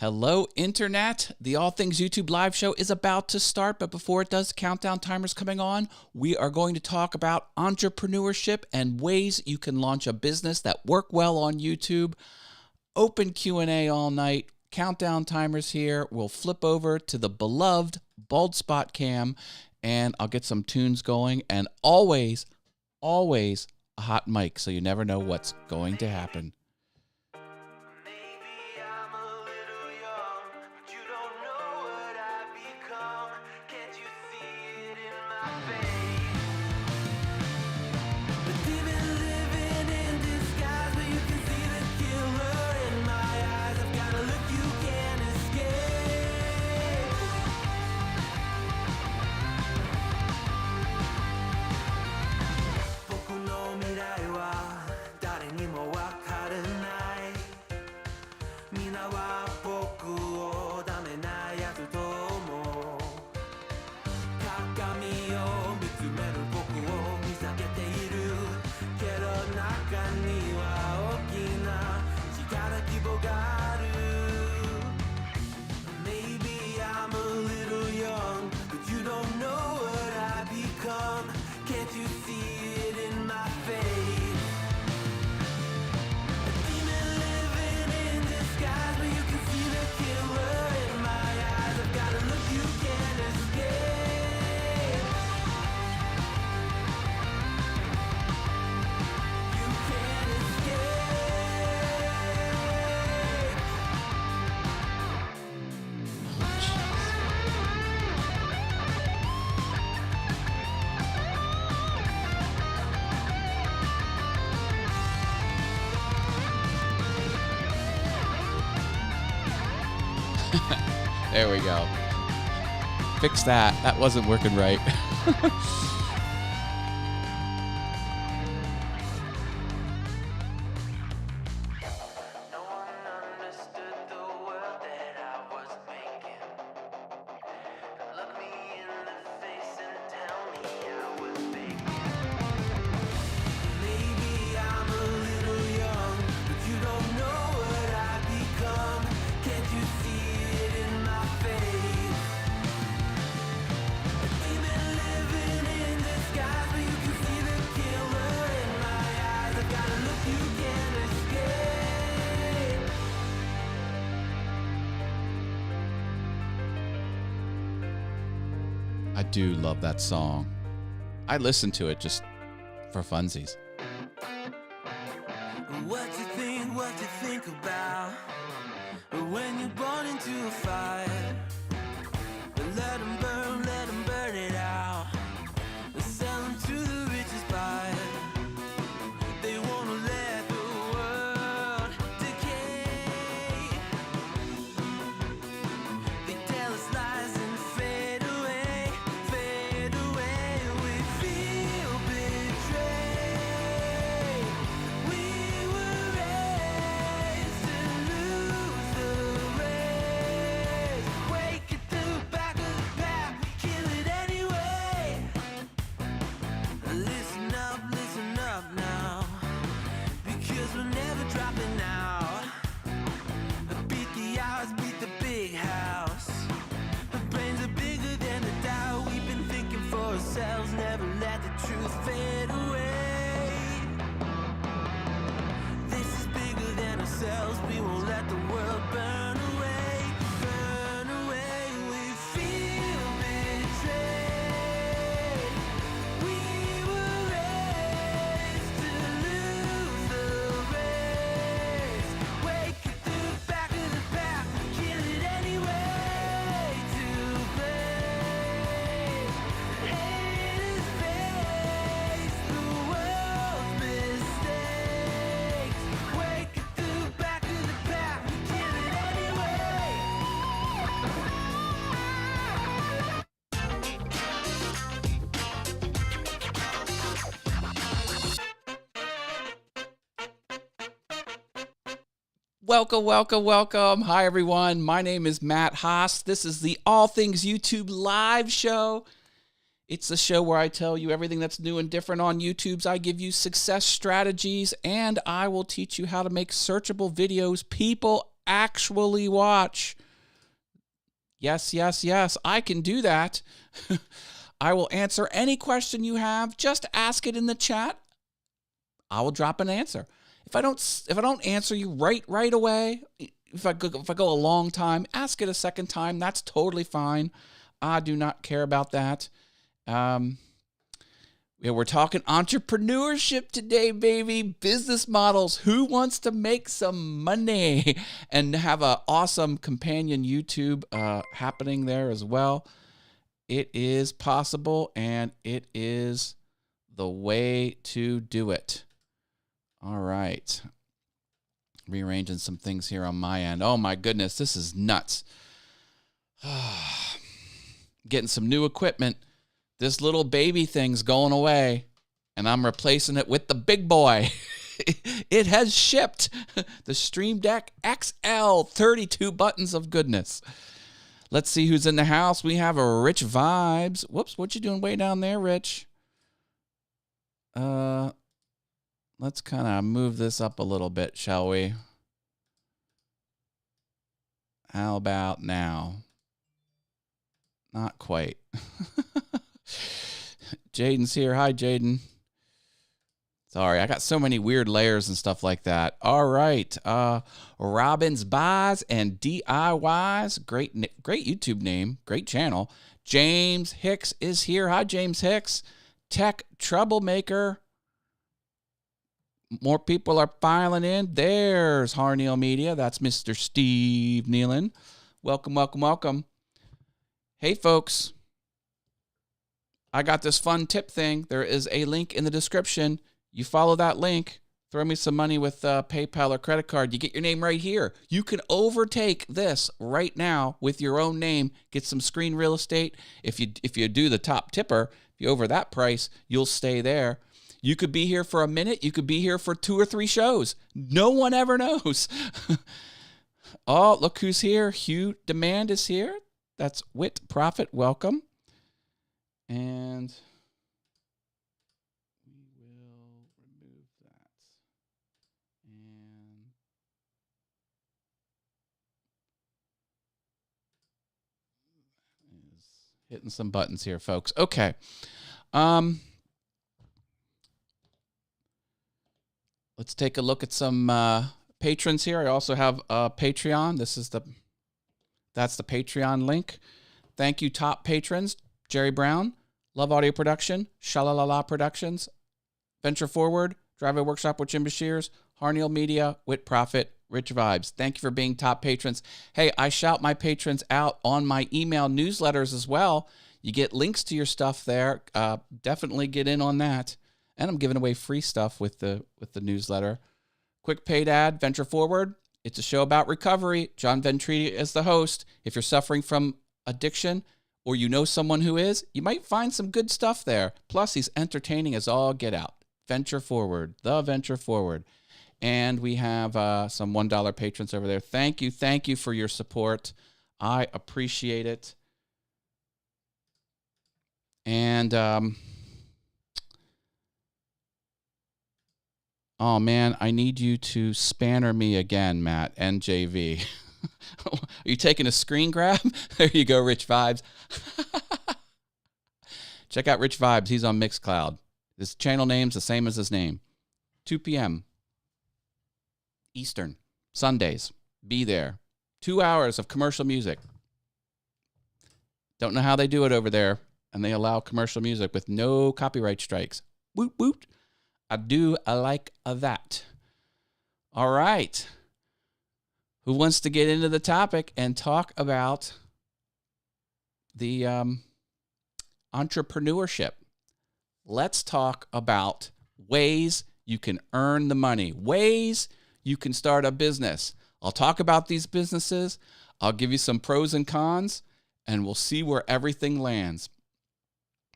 Hello, Internet. The All Things YouTube live show is about to start, but before it does, countdown timer's coming on. We are going to talk about entrepreneurship and ways you can launch a business that work well on YouTube. Open Q&A all night. Countdown timer's here. We'll flip over to the beloved bald spot cam, and I'll get some tunes going. And always a hot mic, so you never know what's going to happen. There we go. Fix that. That wasn't working right. I do love that song. I listen to it just for funsies. What you think about when you're born into a fire? Let them burn it out. Sell them to the richest buyer. They want to let the world decay. They tell us lies and fade away. We feel betrayed. We were raised to lose the race. Wake at the back of the pack, kill it anyway. Listen up now, because we're never dropping out. Beat the odds, beat the big house. The brains are bigger than the doubt. We've been thinking for ourselves, never let the truth fade away. This is bigger than ourselves, we won't let the world burn away. We feel betrayed. We were raised to lose the race. Wake at the back of the pack, kill it anyway. To blame, haters face the world's mistakes. Wake at the back of the pack, kill it anyway. Welcome. Hi, everyone. My name is Matt Haas. This is the All Things YouTube live show. It's the show where I tell you everything that's new and different on YouTube's. I give you success strategies, and I will teach you how to make searchable videos people actually watch. Yes, yes, yes, I can do that. I will answer any question you have. Just ask it in the chat. I will drop an answer. If I don't answer you right away, if I go a long time, ask it a second time. That's totally fine. I do not care about that. We're talking entrepreneurship today, baby. Business models. Who wants to make some money and have an awesome companion YouTube happening there as well? It is possible, and it is the way to do it. All right. Rearranging some things here on my end. Oh, my goodness. This is nuts. Getting some new equipment. This little baby thing's going away, and I'm replacing it with the big boy. It has shipped. The Stream Deck XL, 32 buttons of goodness. Let's see who's in the house. We have a Rich Vibes. Whoops, what you doing way down there, Rich? Let's kind of move this up a little bit, shall we? How about now? Not quite. Jaden's here. Hi, Jaden. Sorry, I got so many weird layers and stuff like that. All right. Robin's Buys and DIYs. Great YouTube name. Great channel. James Hicks is here. Hi, James Hicks. Tech Troublemaker. More people are filing in. There's Harneal Media. That's Mr. Steve Nealon. Welcome, welcome, welcome. Hey, folks. I got this fun tip thing. There is a link in the description. You follow that link. Throw me some money with PayPal or credit card. You get your name right here. You can overtake this right now with your own name. Get some screen real estate. If you do the top tipper, if you over that price, you'll stay there. You could be here for a minute. You could be here for 2 or 3 shows. No one ever knows. Oh, look who's here. Hugh Demand is here. That's Wit Profit. Welcome. And we will remove that. And is hitting some buttons here, folks. Okay. Let's take a look at some patrons here. I also have a Patreon. That's the Patreon link. Thank you, top patrons. Jerry Brown, Love Audio Production, Shalalala Productions, Venture Forward, Driveway Workshop with Jim Bashirs, Harneal Media, Wit Profit, Rich Vibes. Thank you for being top patrons. Hey, I shout my patrons out on my email newsletters as well. You get links to your stuff there. Definitely get in on that. And I'm giving away free stuff with the newsletter. Quick paid ad, Venture Forward. It's a show about recovery. John Ventriti is the host. If you're suffering from addiction, or you know someone who is, you might find some good stuff there. Plus, he's entertaining as all get out. Venture Forward, the Venture Forward. And we have some $1 patrons over there. Thank you for your support. I appreciate it. And, oh, man, I need you to spanner me again, Matt, NJV. Are you taking a screen grab? There you go, Rich Vibes. Check out Rich Vibes. He's on Mixcloud. His channel name's the same as his name. 2 p.m. Eastern. Sundays. Be there. 2 hours of commercial music. Don't know how they do it over there. And they allow commercial music with no copyright strikes. Woot, woot. I like that. All right. Who wants to get into the topic and talk about the entrepreneurship? Let's talk about ways you can earn the money, ways you can start a business. I'll talk about these businesses. I'll give you some pros and cons, and we'll see where everything lands.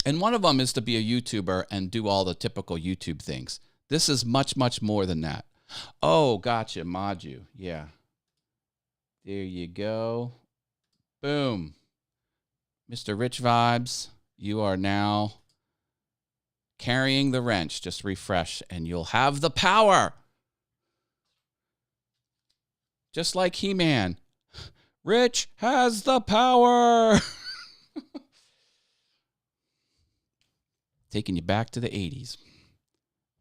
And one of them is to be a YouTuber and do all the typical YouTube things. This is much, much more than that. Oh, gotcha, Maju. Yeah. There you go. Boom. Mr. Rich Vibes, you are now carrying the wrench. Just refresh and you'll have the power. just like He-Man. Rich has the power. Taking you back to the 80s.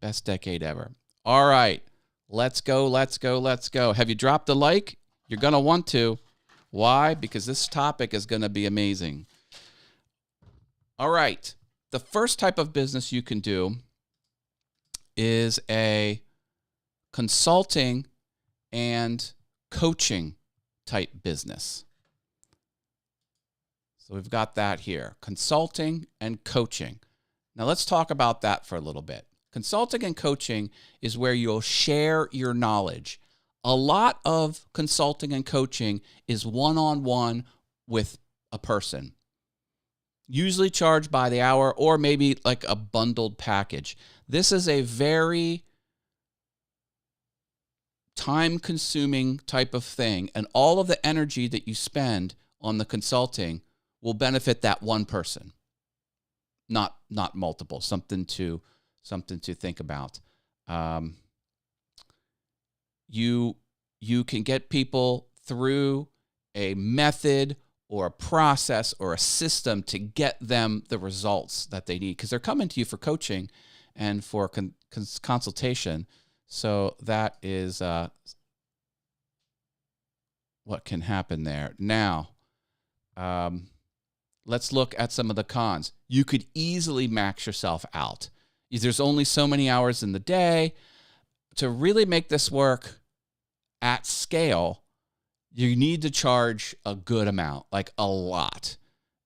Best decade ever. All right. Let's go. Have you dropped a like? You're going to want to. Why? Because this topic is going to be amazing. All right. The first type of business you can do is a consulting and coaching type business. So we've got that here, consulting and coaching. Now let's talk about that for a little bit. Consulting and coaching is where you'll share your knowledge. A lot of consulting and coaching is one-on-one with a person, usually charged by the hour or maybe like a bundled package. This is a very time-consuming type of thing, and all of the energy that you spend on the consulting will benefit that one person, not multiple. Something to think about. You can get people through a method or a process or a system to get them the results that they need, because they're coming to you for coaching and for consultation. So that is what can happen there. Now, let's look at some of the cons. You could easily max yourself out. There's only so many hours in the day. To really make this work at scale, you need to charge a good amount, like a lot.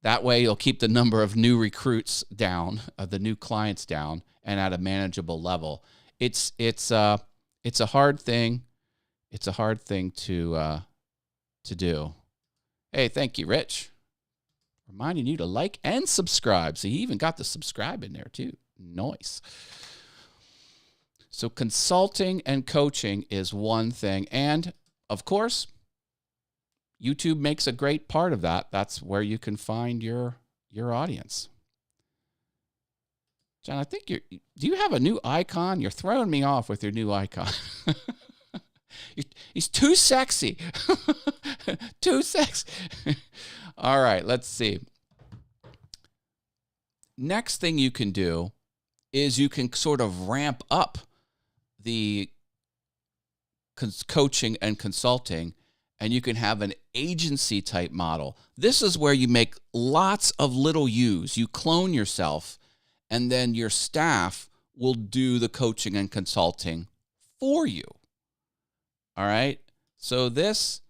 That way you'll keep the number of new recruits down, the new clients down, and at a manageable level. It's a hard thing. It's a hard thing to do. Hey, thank you, Rich. Reminding you to like and subscribe. So you even got the subscribe in there too. Nice. So consulting and coaching is one thing. And of course, YouTube makes a great part of that. That's where you can find your audience. John, I think do you have a new icon? You're throwing me off with your new icon. He's too sexy. Too sexy. All right, let's see. Next thing you can do is you can sort of ramp up the coaching and consulting, and you can have an agency type model. This is where you make lots of little U's. You clone yourself, and then your staff will do the coaching and consulting for you. All right? So this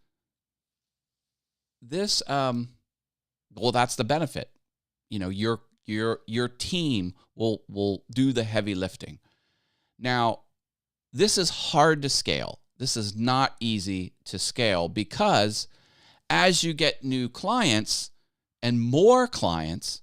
well, that's the benefit. You know, your team will do the heavy lifting. Now, this is hard to scale. This is not easy to scale because as you get new clients and more clients,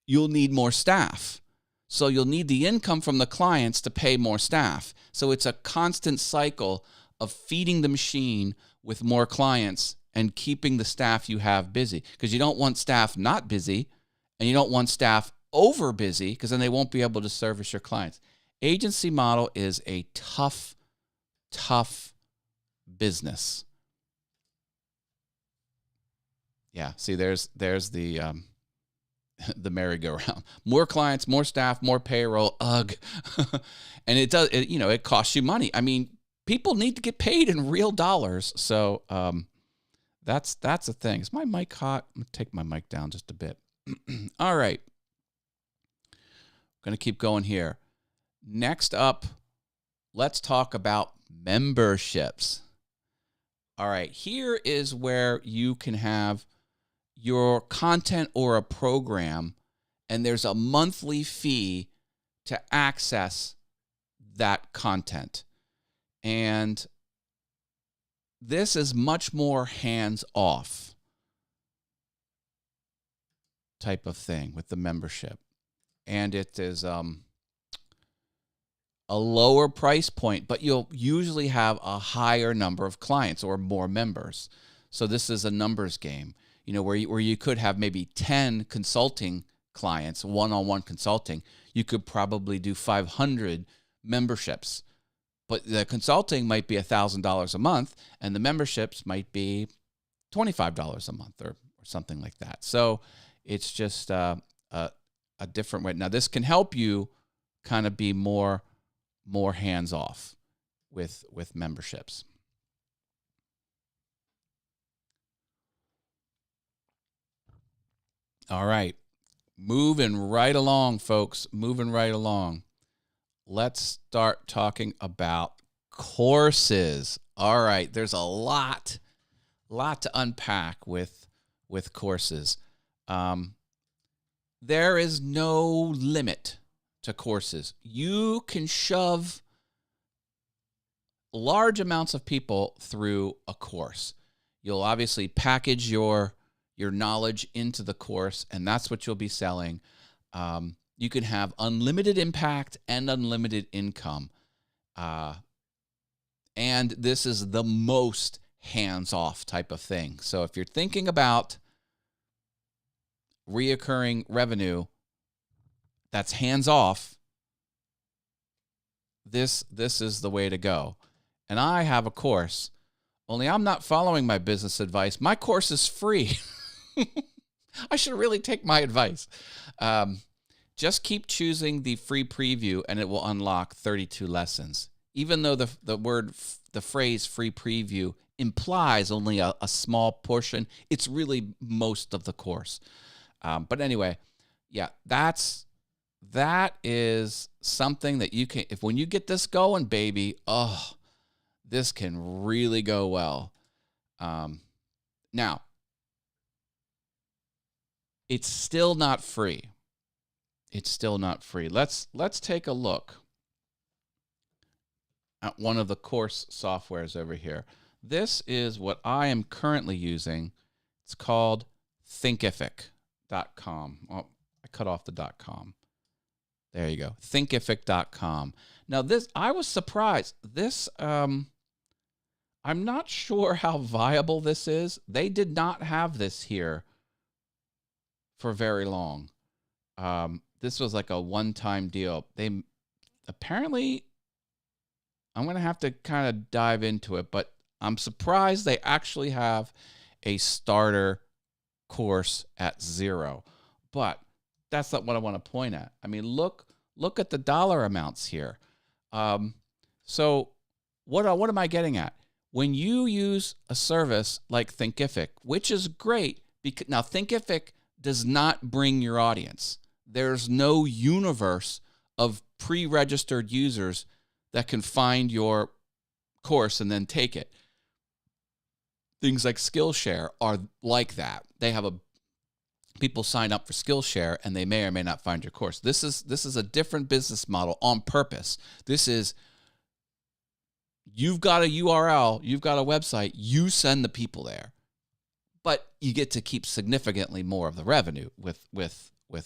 you'll need more staff. So you'll need the income from the clients to pay more staff. So it's a constant cycle of feeding the machine with more clients and keeping the staff you have busy, because you don't want staff not busy and you don't want staff over busy, because then they won't be able to service your clients. Agency model is a tough business. Yeah, see, there's the merry-go-round. More clients, more staff, more payroll. Ugh. And it costs you money. I mean, people need to get paid in real dollars. So that's a thing. Is my mic hot? I'm going to take my mic down just a bit. All right. Going to keep going here. Next up, let's talk about memberships. All right. Here is where you can have your content or a program, and there's a monthly fee to access that content. And this is much more hands-off type of thing with the membership. And it is a lower price point, but you'll usually have a higher number of clients or more members. So this is a numbers game, where you could have maybe 10 consulting clients, one-on-one consulting. You could probably do 500 memberships. But the consulting might be $1,000 a month, and the memberships might be $25 a month or something like that. So it's just a different way. Now, this can help you kind of be more hands off with memberships. All right, moving right along, folks. Moving right along. Let's start talking about courses. All right, there's a lot to unpack with courses. There is no limit to courses. You can shove large amounts of people through a course. You'll obviously package your knowledge into the course, and that's what you'll be selling. You can have unlimited impact and unlimited income. And this is the most hands-off type of thing. So if you're thinking about reoccurring revenue that's hands-off, this is the way to go. And I have a course, only I'm not following my business advice. My course is free. I should really take my advice. Just keep choosing the free preview and it will unlock 32 lessons. Even though the phrase free preview implies only a small portion, it's really most of the course. But anyway, yeah, that is something that you can, when you get this going, baby, this can really go well. Now, it's still not free. It's still not free. Let's take a look at one of the course softwares over here. This is what I am currently using. It's called Thinkific.com. Oh, I cut off the .com. There you go. Thinkific.com. Now this, I was surprised. This, I'm not sure how viable this is. They did not have this here for very long. This was like a one-time deal. They apparently, I'm going to have to kind of dive into it, but I'm surprised they actually have a starter course at $0. But that's not what I want to point at. I mean, look at the dollar amounts here. So what am I getting at? When you use a service like Thinkific, which is great, because now Thinkific does not bring your audience. There's no universe of pre-registered users that can find your course and then take it. Things like Skillshare are like that. They have people sign up for Skillshare and they may or may not find your course. This is a different business model on purpose. This is, you've got a URL, you've got a website, you send the people there. But you get to keep significantly more of the revenue with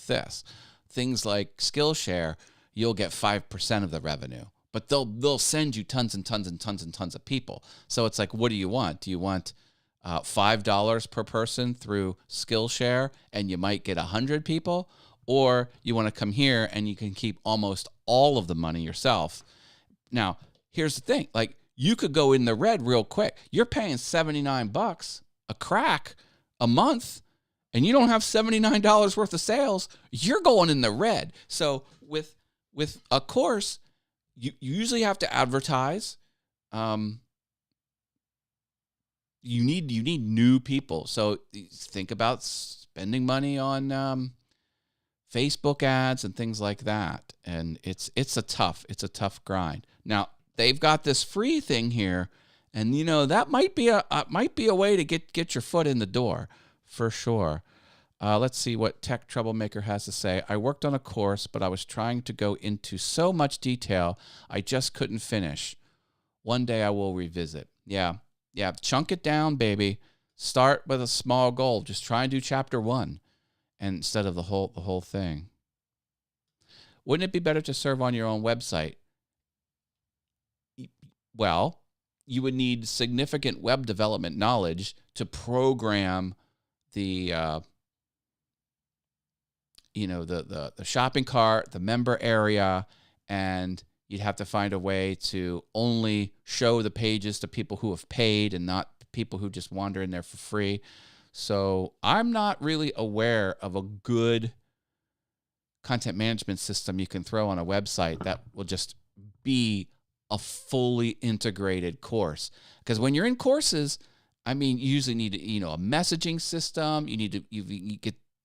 this. Things like Skillshare, you'll get 5% of the revenue, but they'll send you tons and tons and tons and tons of people. So it's like, what do you want? Do you want $5 per person through Skillshare and you might get 100 people? Or you want to come here and you can keep almost all of the money yourself? Now, here's the thing. Like, you could go in the red real quick. You're paying $79 a crack a month, and you don't have $79 worth of sales, you're going in the red. So with a course, you usually have to advertise. You need new people. So think about spending money on Facebook ads and things like that. And it's a tough grind. Now, they've got this free thing here, and that might be a way to get your foot in the door for sure. Let's see what Tech Troublemaker has to say. I worked on a course, but I was trying to go into so much detail, I just couldn't finish. One day I will revisit. Yeah, chunk it down, baby. Start with a small goal. Just try and do chapter 1 instead of the whole thing. Wouldn't it be better to serve on your own website? Well, you would need significant web development knowledge to program the the shopping cart, the member area, and You'd have to find a way to only show the pages to people who have paid and not people who just wander in there for free. So I'm not really aware of a good content management system you can throw on a website that will just be a fully integrated course. Because when you're in courses, I mean, you usually need, a messaging system. You need to you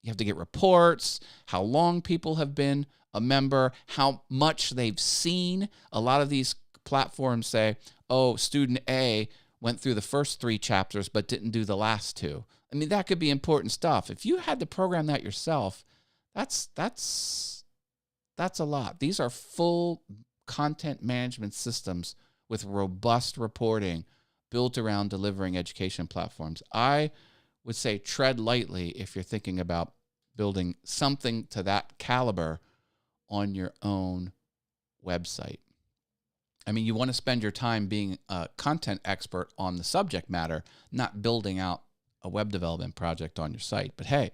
have to get reports, how long people have been a member, how much they've seen. A lot of these platforms say, oh, student A went through the first 3 chapters but didn't do the last 2. I mean, that could be important stuff. If you had to program that yourself, that's a lot. These are full content management systems with robust reporting built around delivering education platforms. I would say tread lightly if you're thinking about building something to that caliber on your own website. I mean, you want to spend your time being a content expert on the subject matter, not building out a web development project on your site. But hey,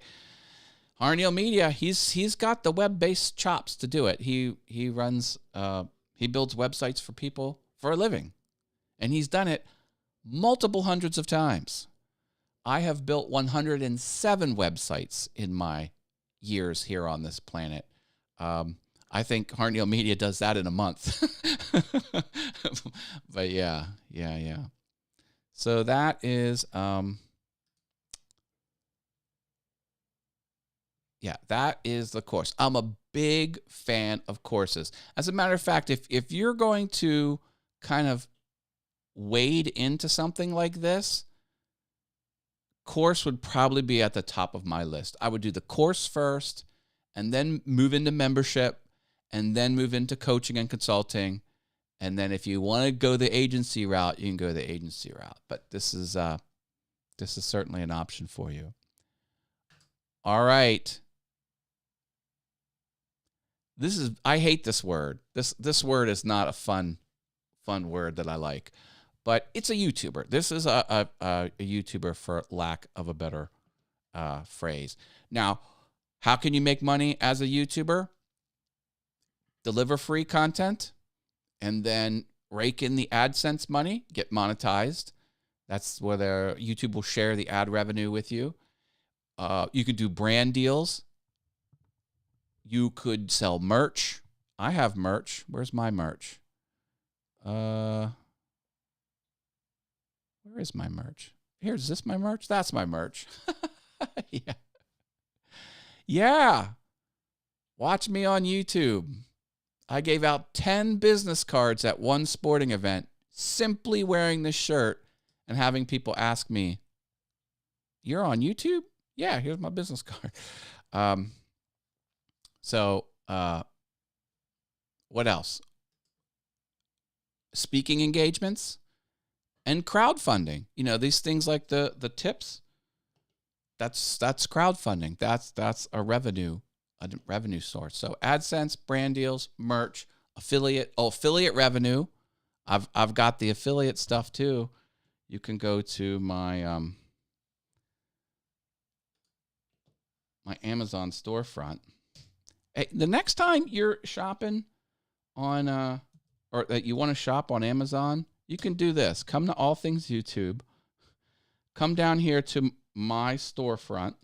Harneal Media, he's got the web-based chops to do it. He runs he builds websites for people for a living, and he's done it multiple hundreds of times. I have built 107 websites in my years here on this planet. I think Harneal Media does that in a month. But yeah. So that is that is the course. I'm a big fan of courses. As a matter of fact, if you're going to kind of wade into something like this, course would probably be at the top of my list. I would do the course first and then move into membership and then move into coaching and consulting. And then if you want to go the agency route, you can go the agency route. But this is certainly an option for you. All right. I hate this word. This word is not a fun word that I like, but it's a YouTuber. This is a YouTuber, for lack of a better phrase. Now, how can you make money as a YouTuber? Deliver free content and then rake in the AdSense money, get monetized. That's where YouTube will share the ad revenue with you. You could do brand deals. You could sell merch. I have merch. Where's my merch? Where is my merch? Is this my merch? That's my merch. Yeah. Yeah. Watch me on YouTube. I gave out 10 business cards at one sporting event, simply wearing this shirt and having people ask me, "You're on YouTube?" Yeah, here's my business card. What else? Speaking engagements and crowdfunding. These things like the tips. That's crowdfunding. That's a revenue source. So AdSense, brand deals, merch, affiliate revenue. I've got the affiliate stuff too. You can go to my my Amazon storefront. Hey, the next time you're shopping on or that you want to shop on Amazon, you can do this. Come to All Things YouTube. Come down here to my storefront.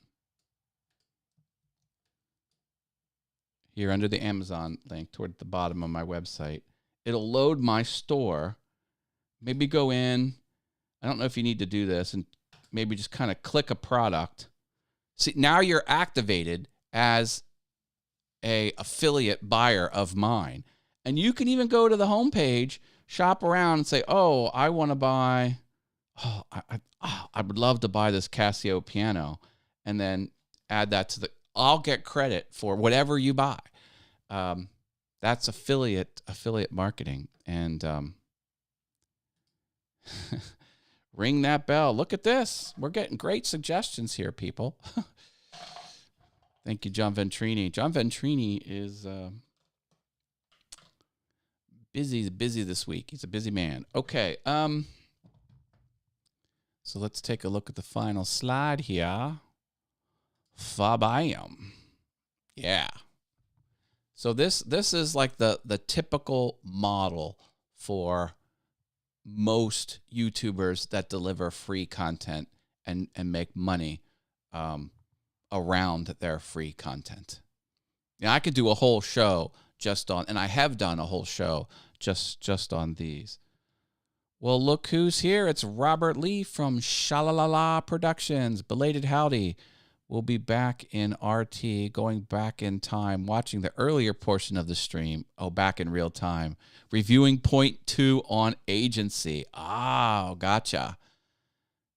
Here under the Amazon link toward the bottom of my website. It'll load my store. Maybe go in. I don't know if you need to do this, and maybe just kind of click a product. See, now you're activated as a affiliate buyer of mine. And you can even go to the homepage, shop around and say, "Oh, I want to buy, I would love to buy this Casio piano," and then add that to I'll get credit for whatever you buy. That's affiliate marketing. And ring that bell. Look at this. We're getting great suggestions here, people. Thank you, John Ventrini. John Ventrini is busy this week. He's a busy man. Okay. So let's take a look at the final slide here. Fabam. Yeah. So this is like the typical model for most YouTubers that deliver free content and make money around their free content. I could do a whole show just on, and I have done a whole show just on these. Well, look who's here. It's Robert Lee from Shalalala Productions. Belated howdy. We'll be back in RT, going back in time, watching the earlier portion of the stream. Oh, back in real time. Reviewing point 2 on agency. Oh, gotcha.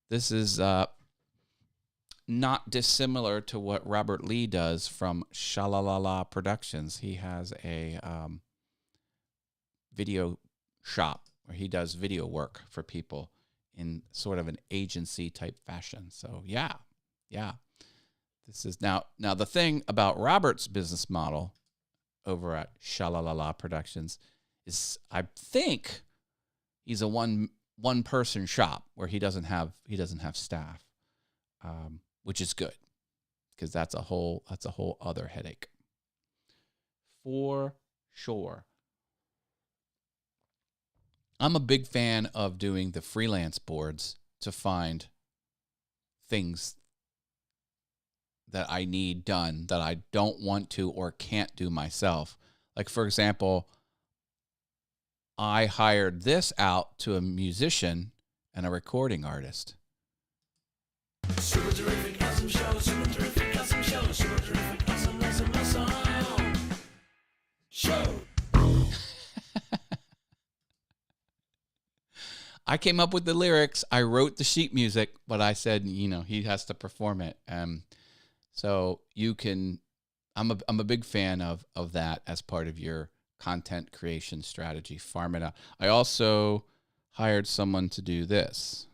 This is not dissimilar to what Robert Lee does from Shalalala Productions. He has a video shop where he does video work for people in sort of an agency type fashion. So yeah. This is now the thing about Robert's business model over at Shalalala Productions is I think he's a one person shop where he doesn't have staff, which is good because that's a whole other headache for sure. I'm a big fan of doing the freelance boards to find things that I need done that I don't want to or can't do myself. Like, for example, I hired this out to a musician and a recording artist. Super terrific, awesome show, super terrific, awesome show, super terrific, awesome show. I came up with the lyrics. I wrote the sheet music, but I said, he has to perform it. So you can, I'm a big fan of that as part of your content creation strategy. Farm it out. I also hired someone to do this.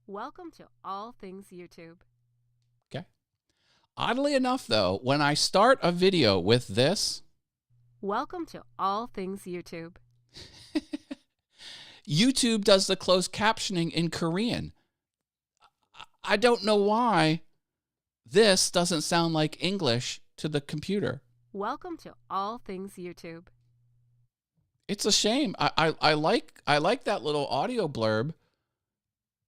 Welcome to All Things YouTube. Okay. Oddly enough, though, when I start a video with this. Welcome to All Things YouTube. YouTube does the closed captioning in Korean. I don't know why this doesn't sound like English to the computer. Welcome to All Things YouTube. It's a shame. I like that little audio blurb,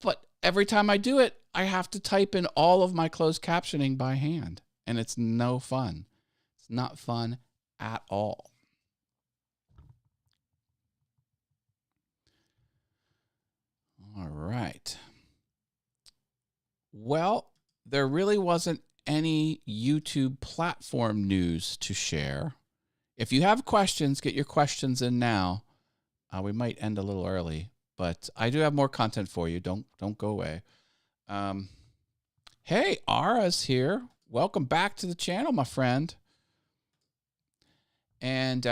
but every time I do it, I have to type in all of my closed captioning by hand, and it's no fun. It's not fun at all. All right. Well, there really wasn't any YouTube platform news to share. If you have questions, get your questions in now. We might end a little early, but I do have more content for you. Don't go away. Hey, Ara's here. Welcome back to the channel, my friend. And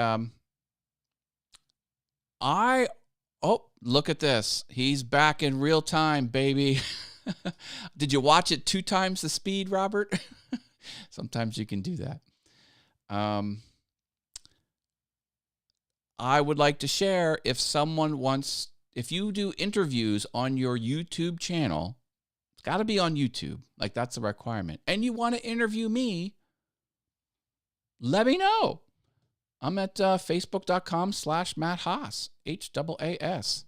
look at this. He's back in real time, baby. Did you watch it 2 times the speed, Robert? Sometimes you can do that. I would like to share if you do interviews on your YouTube channel, it's got to be on YouTube. Like, that's a requirement. And you want to interview me, let me know. I'm at facebook.com/Matt Haas, Haas.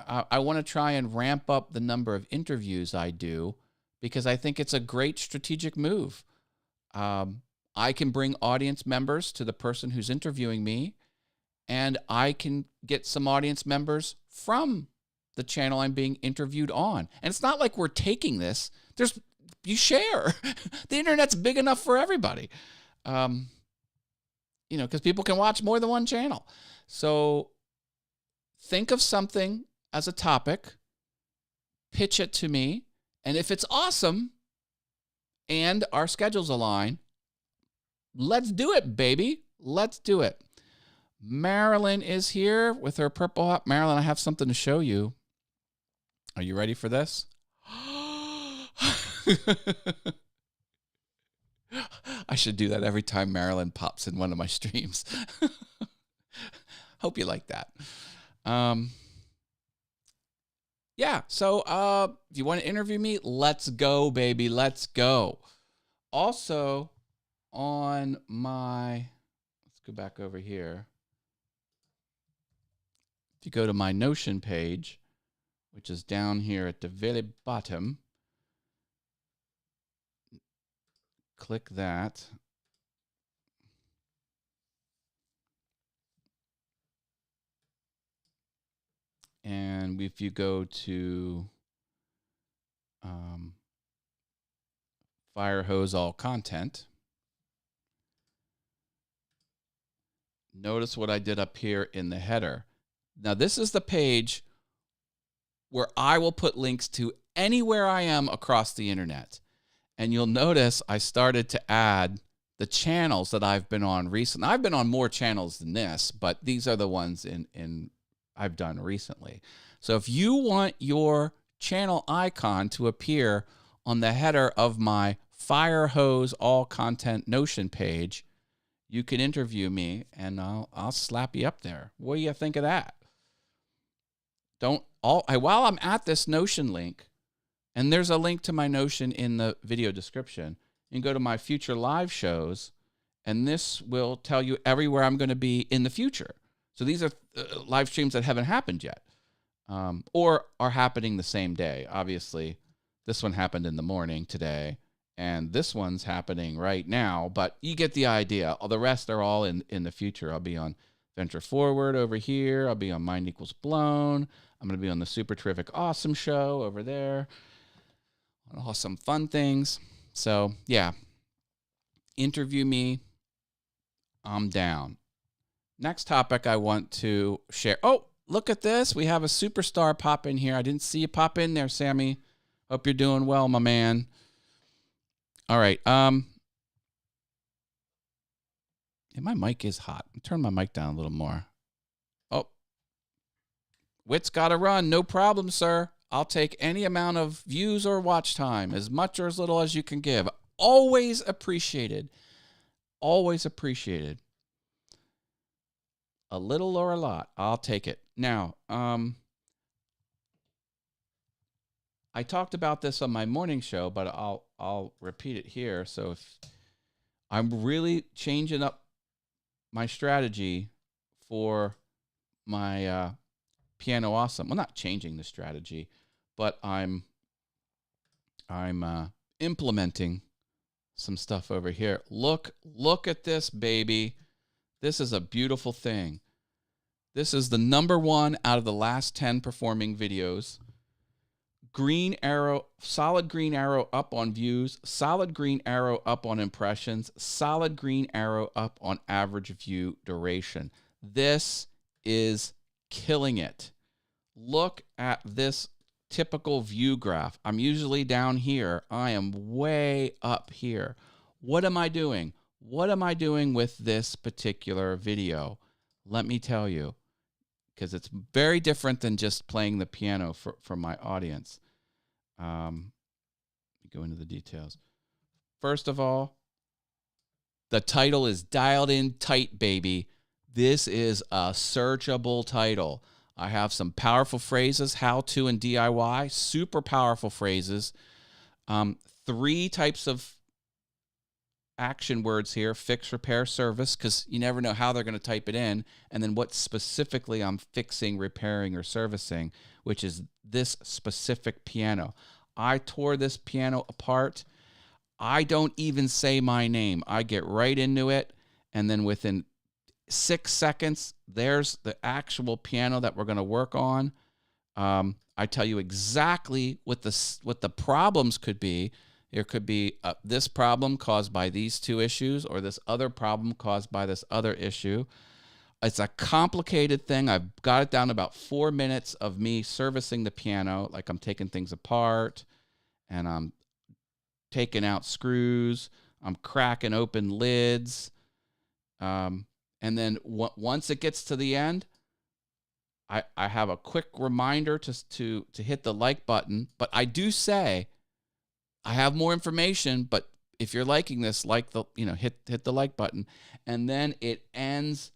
I want to try and ramp up the number of interviews I do because I think it's a great strategic move. I can bring audience members to the person who's interviewing me, and I can get some audience members from the channel I'm being interviewed on. And it's not like we're taking this. You share. The internet's big enough for everybody. Because people can watch more than one channel. So think of something as a topic, pitch it to me, and if it's awesome and our schedules align, let's do it, baby. Let's do it. Marilyn is here with her purple hat. Marilyn, I have something to show you. Are you ready for this? I should do that every time Marilyn pops in one of my streams. Hope you like that. So if you want to interview me, let's go, baby. Let's go. Also, on my, let's go back over here. If you go to my Notion page, which is down here at the very bottom, click that. And if you go to fire hose all content, notice what I did up here in the header. Now, this is the page where I will put links to anywhere I am across the internet. And you'll notice I started to add the channels that I've been on recently. I've been on more channels than this, but these are the ones in I've done recently. So if you want your channel icon to appear on the header of my Fire Hose All Content Notion page, you can interview me and I'll slap you up there. What do you think of that? While I'm at this Notion link, and there's a link to my Notion in the video description, you can go to my future live shows, and this will tell you everywhere I'm going to be in the future. So these are live streams that haven't happened yet, or are happening the same day. Obviously, this one happened in the morning today, and this one's happening right now, but you get the idea. All the rest are all in the future. I'll be on Venture Forward over here. I'll be on Mind Equals Blown. I'm going to be on the Super Terrific Awesome Show over there. Awesome fun things. So, yeah, interview me. I'm down. Next topic I want to share. Oh, look at this. We have a superstar pop in here. I didn't see you pop in there, Sammy. Hope you're doing well, my man. All right. Yeah, my mic is hot. Turn my mic down a little more. Oh, Wit's got to run. No problem, sir. I'll take any amount of views or watch time, as much or as little as you can give. Always appreciated. Always appreciated. A little or a lot, I'll take it. Now, I talked about this on my morning show, but I'll repeat it here. So if I'm really changing up my strategy for my Piano Awesome. Well, not changing the strategy, but I'm implementing some stuff over here. Look at this, baby. This is a beautiful thing. This is the number one out of the last 10 performing videos. Green arrow, solid green arrow up on views, solid green arrow up on impressions, solid green arrow up on average view duration. This is killing it. Look at this typical view graph. I'm usually down here. I am way up here. What am I doing? What am I doing with this particular video? Let me tell you, because it's very different than just playing the piano for my audience. Let me go into the details. First of all, the title is dialed in tight, baby. This is a searchable title. I have some powerful phrases, how to and DIY, super powerful phrases. 3 types of action words here: fix, repair, service, because you never know how they're going to type it in, and then what specifically I'm fixing, repairing, or servicing, which is this specific piano. I tore this piano apart. I don't even say my name. I get right into it, and then within 6 seconds, there's the actual piano that we're going to work on. I tell you exactly what the problems could be. There could be this problem caused by these 2 issues, or this other problem caused by this other issue. It's a complicated thing. I've got it down to about 4 minutes of me servicing the piano, like I'm taking things apart, and I'm taking out screws, I'm cracking open lids, and then once it gets to the end, I have a quick reminder to hit the like button. But I do say, I have more information, but if you're liking this, hit the like button. And then it ends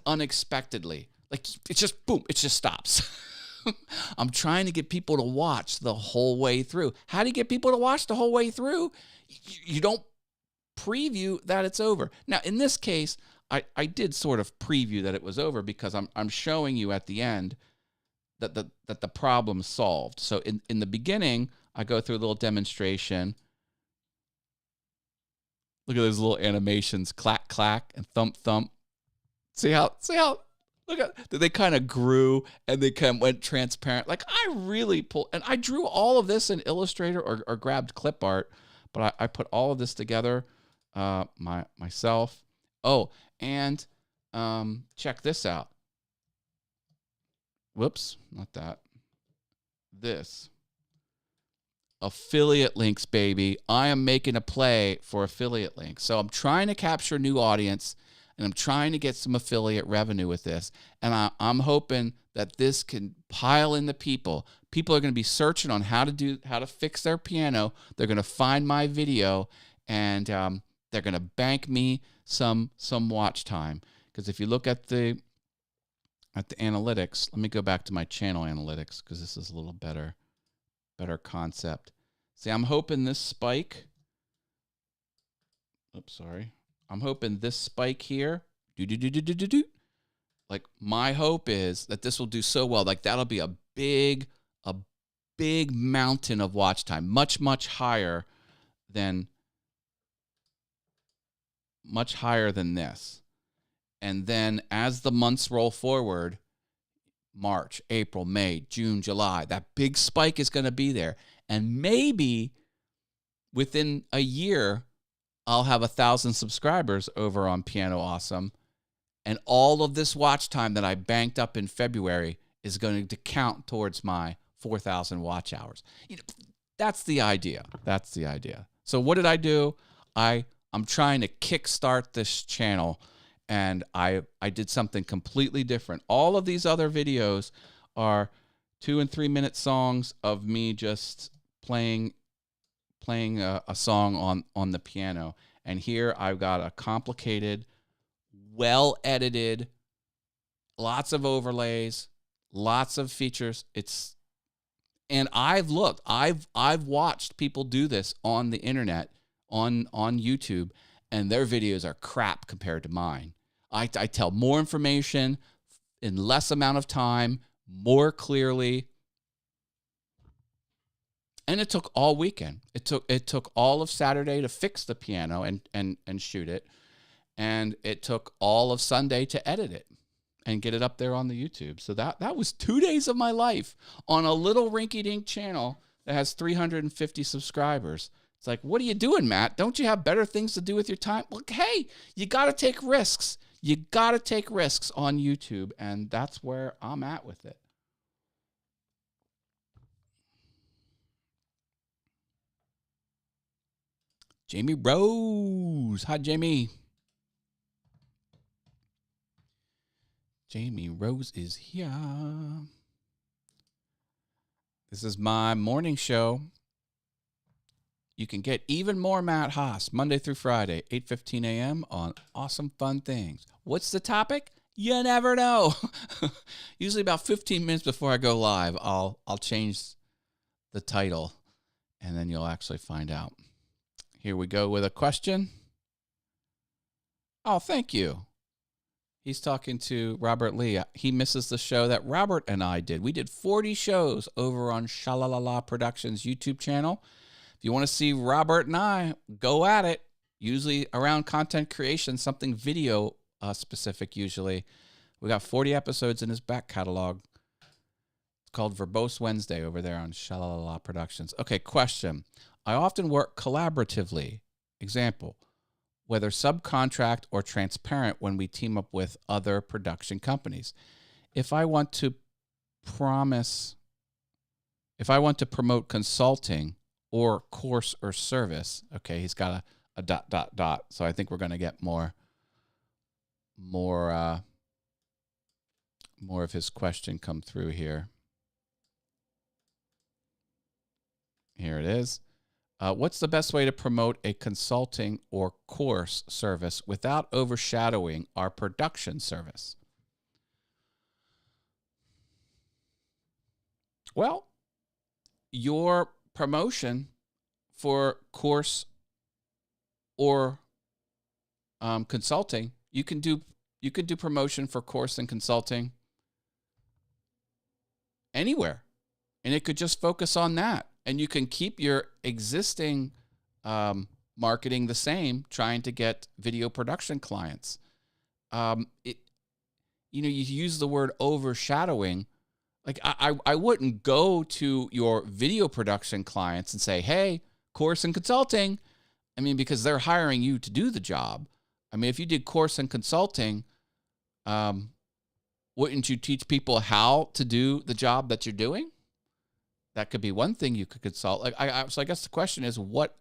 unexpectedly. Like, it's just boom, it just stops. I'm trying to get people to watch the whole way through. How do you get people to watch the whole way through? You don't preview that it's over. Now, in this case, I did sort of preview that it was over because I'm showing you at the end that the problem's solved. So in the beginning, I go through a little demonstration. Look at those little animations, clack, clack, and thump, thump. See how, look at, they kind of grew and they kind of went transparent. Like I really pulled, and I drew all of this in Illustrator or grabbed clip art, but I put all of this together myself. Oh, and check this out. Whoops, not that. This. Affiliate links, baby. I am making a play for affiliate links. So I'm trying to capture a new audience, and I'm trying to get some affiliate revenue with this. And I'm hoping that this can pile in the people. People are going to be searching on how to fix their piano. They're going to find my video, and they're going to bank me some watch time. Because if you look at the analytics, let me go back to my channel analytics because this is a little better concept. See, I'm hoping this spike. Oops, sorry. I'm hoping this spike here. Like my hope is that this will do so well. Like that'll be a big mountain of watch time, much higher than this. And then as the months roll forward, March, April, May, June, July, that big spike is going to be there. And maybe within a year, I'll have 1,000 subscribers over on Piano Awesome. And all of this watch time that I banked up in February is going to count towards my 4,000 watch hours. That's the idea. So what did I do? I'm trying to kickstart this channel. And I did something completely different. All of these other videos are 2 and 3 minute songs of me just playing a song on the piano. And here I've got a complicated, well-edited, lots of overlays, lots of features. And I've watched people do this on the internet, on YouTube, and their videos are crap compared to mine. I tell more information in less amount of time, more clearly. And it took all weekend. It took all of Saturday to fix the piano and shoot it. And it took all of Sunday to edit it and get it up there on the YouTube. So that was 2 days of my life on a little rinky-dink channel that has 350 subscribers. It's like, what are you doing, Matt? Don't you have better things to do with your time? Well, hey, you got to take risks. You got to take risks on YouTube, and that's where I'm at with it. Jamie Rose. Hi, Jamie. Jamie Rose is here. This is my morning show. You can get even more Matt Haas Monday through Friday, 8:15 a.m. on Awesome Fun Things. What's the topic? You never know. Usually about 15 minutes before I go live, I'll change the title, and then you'll actually find out. Here we go with a question. Oh, thank you. He's talking to Robert Lee. He misses the show that Robert and I did. We did 40 shows over on Shalalala Productions YouTube channel. If you want to see Robert and I go at it, usually around content creation, something video specific usually. We got 40 episodes in his back catalog. It's called Verbose Wednesday over there on Shalalala Productions. Okay, question. I often work collaboratively. Example, whether subcontract or transparent when we team up with other production companies. If I want to promote consulting or course or service, okay, he's got a ... So I think we're going to get more of his question come through here. Here it is. What's the best way to promote a consulting or course service without overshadowing our production service? Well, your promotion for course or consulting, you can do promotion for course and consulting anywhere, and it could just focus on that, and you can keep your existing marketing the same, trying to get video production clients. You use the word overshadowing. Like I wouldn't go to your video production clients and say, hey, course and consulting. I mean, because they're hiring you to do the job. I mean, if you did course and consulting, wouldn't you teach people how to do the job that you're doing? That could be one thing you could consult. So I guess the question is, what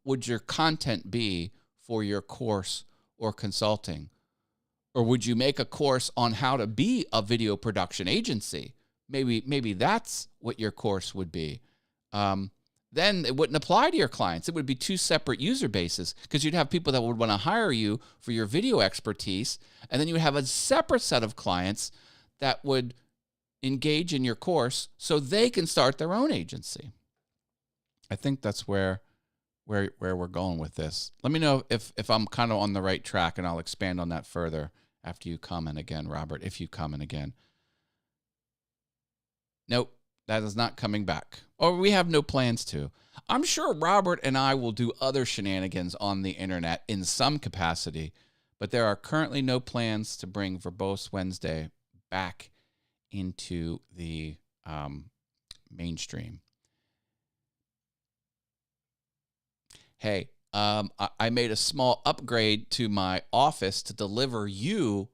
would your content be for your course or consulting? Or would you make a course on how to be a video production agency? Maybe that's what your course would be. Then it wouldn't apply to your clients. It would be two separate user bases, because you'd have people that would want to hire you for your video expertise, and then you would have a separate set of clients that would engage in your course so they can start their own agency. I think that's where we're going with this. Let me know if I'm kind of on the right track, and I'll expand on that further after you comment again, Robert, if you comment again. Nope, that is not coming back. Or we have no plans to. I'm sure Robert and I will do other shenanigans on the internet in some capacity, but there are currently no plans to bring Verbose Wednesday back into the mainstream. Hey, I made a small upgrade to my office to deliver you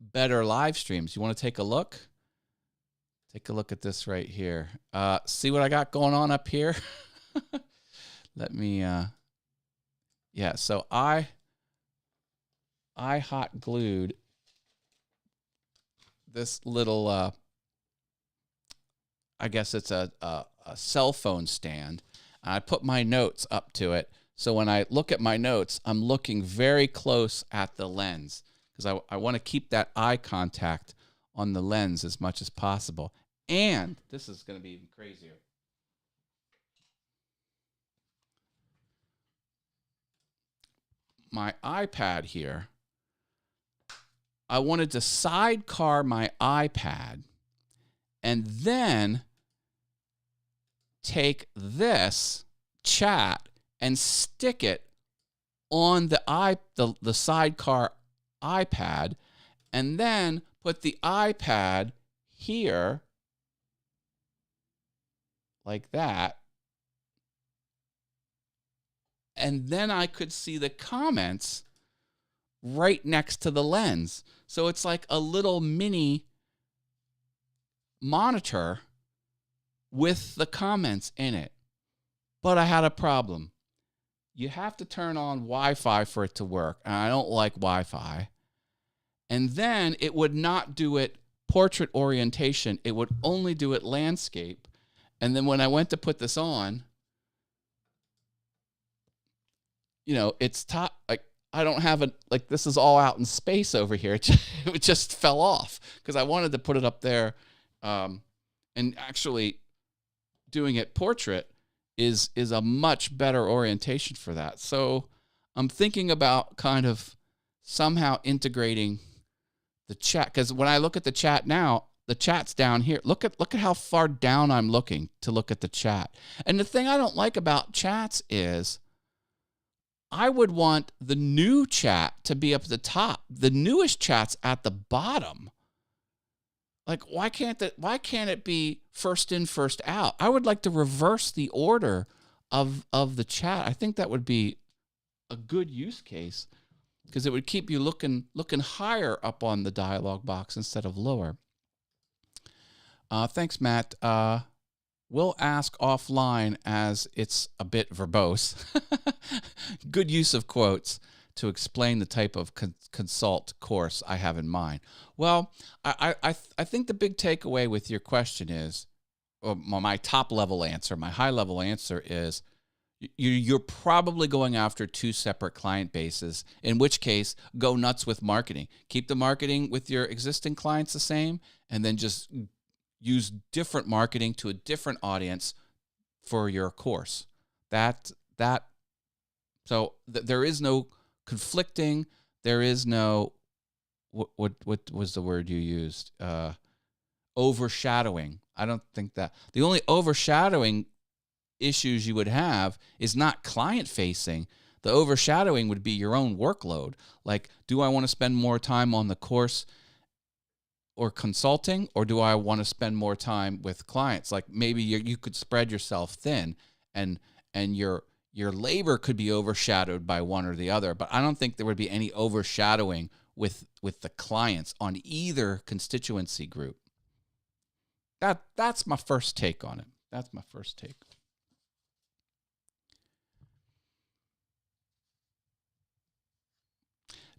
better live streams. You want to take a look? Take a look at this right here. See what I got going on up here? Let me, yeah, so I hot glued this little, I guess it's a cell phone stand. I put my notes up to it. So when I look at my notes, I'm looking very close at the lens, because I want to keep that eye contact on the lens as much as possible. And this is going to be even crazier. My iPad here, I wanted to sidecar my iPad and then take this chat and stick it on the sidecar iPad, and then put the iPad here like that. And then I could see the comments right next to the lens. So it's like a little mini monitor with the comments in it. But I had a problem. You have to turn on Wi-Fi for it to work, and I don't like Wi-Fi. And then it would not do it portrait orientation. It would only do it landscape. And then when I went to put this on, it's top, like, I don't have like, this is all out in space over here. It just fell off because I wanted to put it up there. And actually doing it portrait is a much better orientation for that. So I'm thinking about kind of somehow integrating the chat, because when I look at the chat now, the chat's down here. Look at how far down I'm looking to look at the chat. And the thing I don't like about chats is I would want the new chat to be up at the top. The newest chat's at the bottom. Like, why can't it be first in, first out? I would like to reverse the order of the chat. I think that would be a good use case, because it would keep you looking higher up on the dialog box instead of lower. Thanks, Matt. We'll ask offline, as it's a bit verbose. Good use of quotes to explain the type of consult course I have in mind. Well, I think the big takeaway with your question is, or my top level answer, my high level answer is, you're probably going after two separate client bases, in which case go nuts with marketing. Keep the marketing with your existing clients the same, and then just use different marketing to a different audience for your course. There is no conflicting. There is no, what was the word you used? Overshadowing. I don't think that. The only overshadowing issues you would have is not client facing. The overshadowing would be your own workload. Like, do I want to spend more time on the course or consulting, or do I want to spend more time with clients? Like, maybe you could spread yourself thin, and your labor could be overshadowed by one or the other. But I don't think there would be any overshadowing with the clients on either constituency group. That's my first take on it. That's my first take.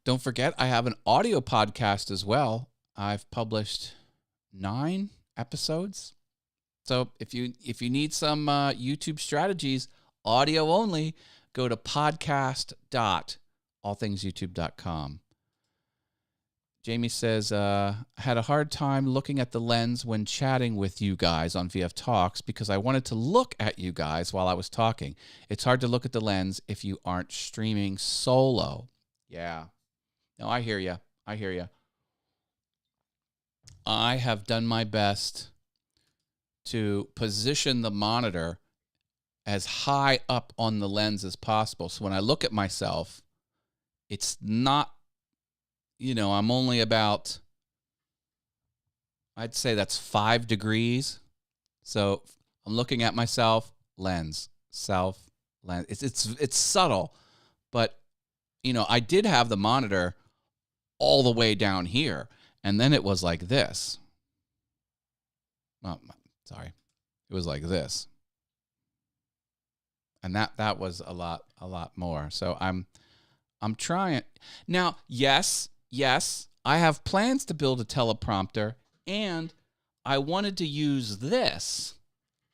Don't forget, I have an audio podcast as well. I've published 9 episodes. So if you need some YouTube strategies, audio only, go to podcast.allthingsyoutube.com. Jamie says, I had a hard time looking at the lens when chatting with you guys on VF Talks because I wanted to look at you guys while I was talking. It's hard to look at the lens if you aren't streaming solo. Yeah. No, I hear you. I hear you. I have done my best to position the monitor as high up on the lens as possible. So when I look at myself, it's not, I'm only about, I'd say that's 5 degrees. So I'm looking at myself, lens, self, lens. It's subtle, but, I did have the monitor all the way down here, and then it was like this. Oh, sorry. It was like this. And that was a lot more. So I'm trying. Now, yes, I have plans to build a teleprompter, and I wanted to use this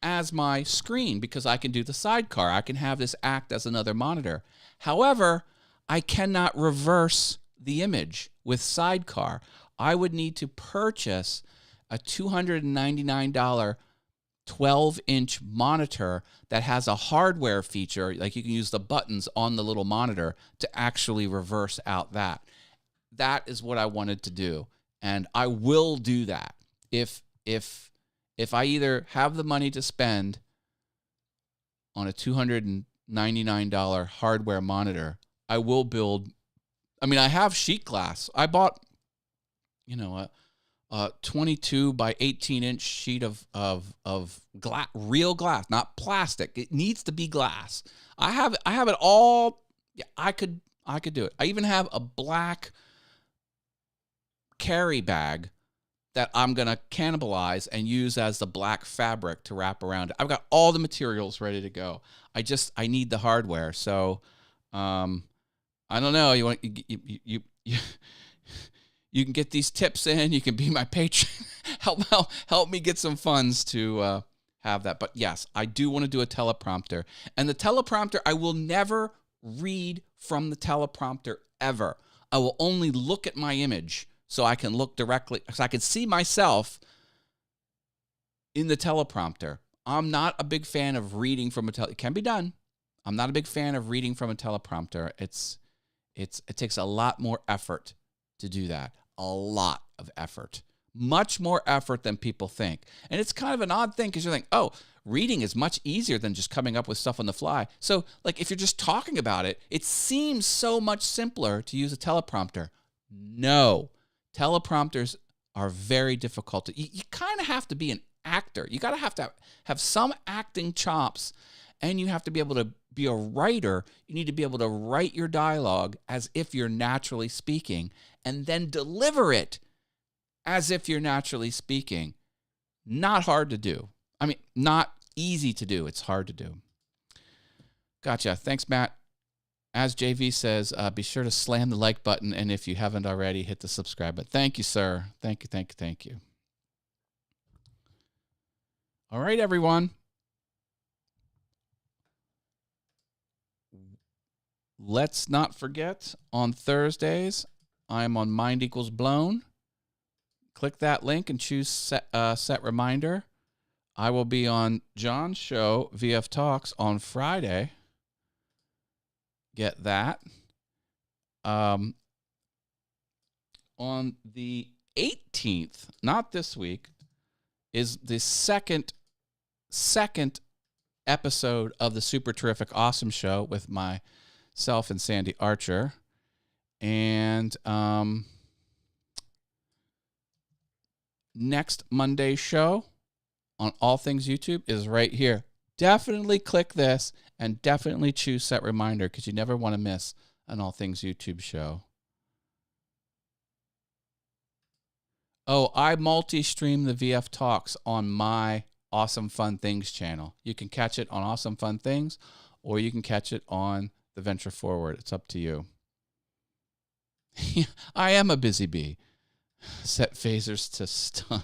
as my screen because I can do the sidecar. I can have this act as another monitor. However, I cannot reverse the image with sidecar. I would need to purchase a $299 12-inch monitor that has a hardware feature, like you can use the buttons on the little monitor to actually reverse out that. That is what I wanted to do, and I will do that. If I either have the money to spend on a $299 hardware monitor, I will build. I mean, I have sheet glass. I bought, a 22 by 18 inch sheet of glass, real glass, not plastic. It needs to be glass. I have it all. Yeah, I could do it. I even have a black carry bag that I'm going to cannibalize and use as the black fabric to wrap around it. I've got all the materials ready to go. I need the hardware. So, I don't know. You can get these tips in. You can be my patron. help me get some funds to have that. But yes, I do want to do a teleprompter. And the teleprompter, I will never read from the teleprompter ever. I will only look at my image so I can look directly, so I can see myself in the teleprompter. I'm not a big fan of reading from it can be done. I'm not a big fan of reading from a teleprompter. It takes a lot more effort to do that. A lot of effort. Much more effort than people think. And it's kind of an odd thing because you're like, oh, reading is much easier than just coming up with stuff on the fly. So, like, if you're just talking about it, it seems so much simpler to use a teleprompter. No. Teleprompters are very difficult. You kind of have to be an actor. You got to have some acting chops, and you have to be able to be a writer. You need to be able to write your dialogue as if you're naturally speaking and then deliver it as if you're naturally speaking. Not hard to do. I mean, not easy to do. It's hard to do. Gotcha. Thanks, Matt. As JV says, be sure to slam the like button, and if you haven't already, hit the subscribe button. Thank you, sir. Thank you. All right, everyone. Let's not forget, on Thursdays, I'm on Mind Equals Blown. Click that link and choose set reminder. I will be on John's show, VF Talks, on Friday. Get that. On the 18th, not this week, is the second episode of the Super Terrific Awesome Show with myself and Sandy Archer. And next Monday's show on All Things YouTube is right here. Definitely click this and definitely choose Set Reminder because you never want to miss an All Things YouTube show. Oh, I multi-stream the VF Talks on my Awesome Fun Things channel. You can catch it on Awesome Fun Things, or you can catch it on the Venture Forward. It's up to you. I am a busy bee. Set phasers to stun.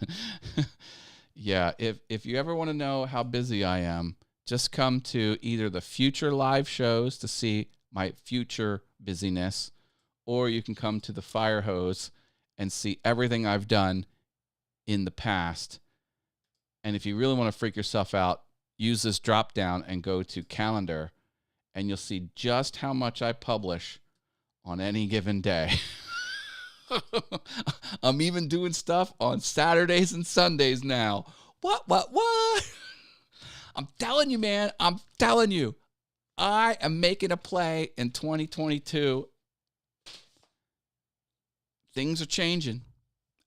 Yeah, if you ever want to know how busy I am, just come to either the future live shows to see my future busyness, or you can come to the fire hose and see everything I've done in the past. And if you really want to freak yourself out, use this drop down and go to calendar, and you'll see just how much I publish on any given day. I'm even doing stuff on Saturdays and Sundays now. What? I'm telling you, man. I'm telling you. I am making a play in 2022. Things are changing.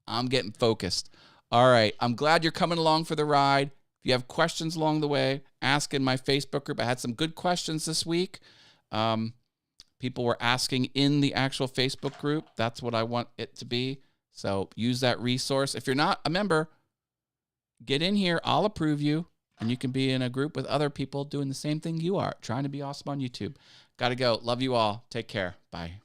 I'm getting focused. All right. I'm glad you're coming along for the ride. If you have questions along the way, ask in my Facebook group. I had some good questions this week. People were asking in the actual Facebook group. That's what I want it to be. So use that resource. If you're not a member, get in here. I'll approve you. And you can be in a group with other people doing the same thing you are, trying to be awesome on YouTube. Got to go. Love you all. Take care. Bye.